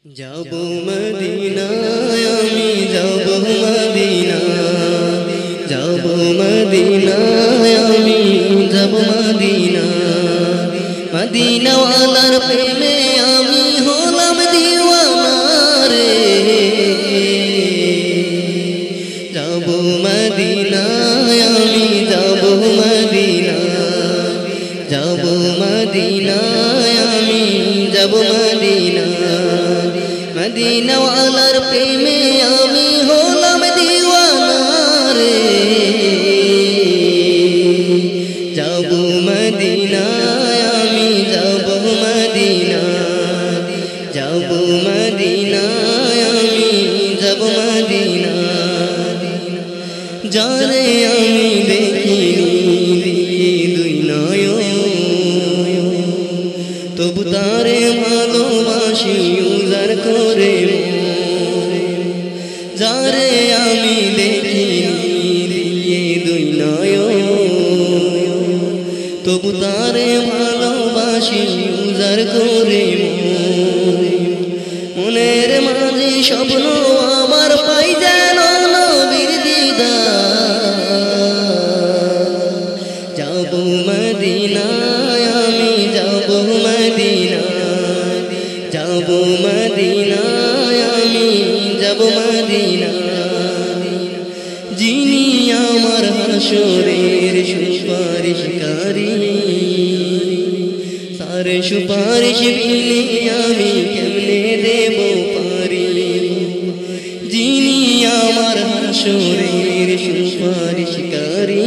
যাব মদিনায় আমি যাব মদিনা যাব মদিনায় আমি যাব মদিনা মদিনাওয়ালার প্রেমে আমি হলাম দিওয়ানা রে যাব মদিনায় আমি যাব মদিনা যাব মদিনায় আমি যাব মদিনা মদিনাওয়ালার প্রেমে আমি হলাম দিওয়ানা রে যাব মদিনায় আমি যাব মদিনা যাব মদিনায় আমি যাব মদিনা জানে আমি দেখিনি দুই নয়ন তবু তারে ভালোবাসি উজাড় করে যারে আমি দেখিনি দুই নয়ন তবু তারে ভালোবাসি উজাড় করে মনের মাঝে স্বপ্ন আমার পাই যেন নবীর দিদার যাব মদিনায় আমি যাব মদিনা যাব মদিনায় আমি যাব মদিনা যিনি আমার হাসরের সুপারিশকারী তার সুপারিশ বিনে আমি কেমনে দেব পারি যিনি আমার হাসরের সুপারিশকারী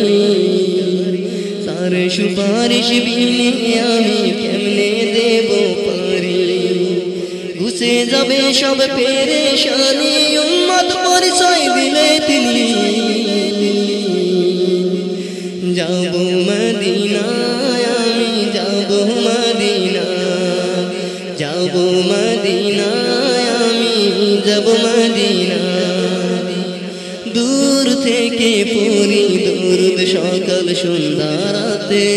তার সুপারিশ বিনে আমি কেমনে দেব পারি ঘুষে যাবে সব পেরেশানি উম্মত পরিচয় দিলে তিনি যাব মদিনায় আমি যাব মদিনা যাব মদিনায় আমি যাব মদিনা দূর থেকে পড়ি দরুদ সকাল সন্ধ্যা রাতে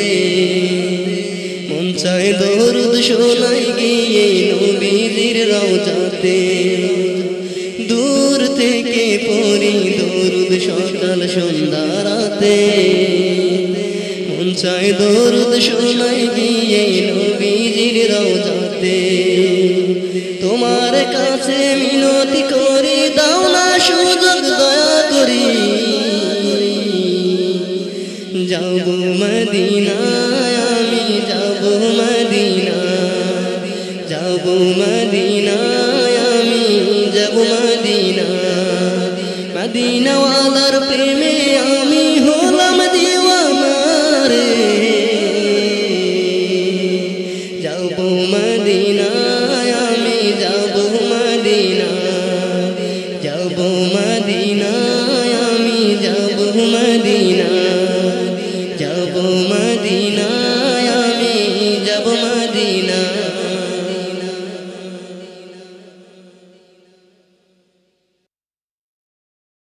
মন চায় দরুদ শোনাই গিয়ে নবীজির রওজাতে দূর থেকে পড়ি দরুদ সকাল সন্ধ্যা রাতে মন চায় দরুদ শোনাই গিয়ে নবীজির রওজাতে তোমার কাছে মিনতি করি দাও না সুযোগ দয়া করি যাব মদিনায় আমি যাব মদিনা যাব মদিনায় আমি যাব মদিনা মদিনাওয়ালার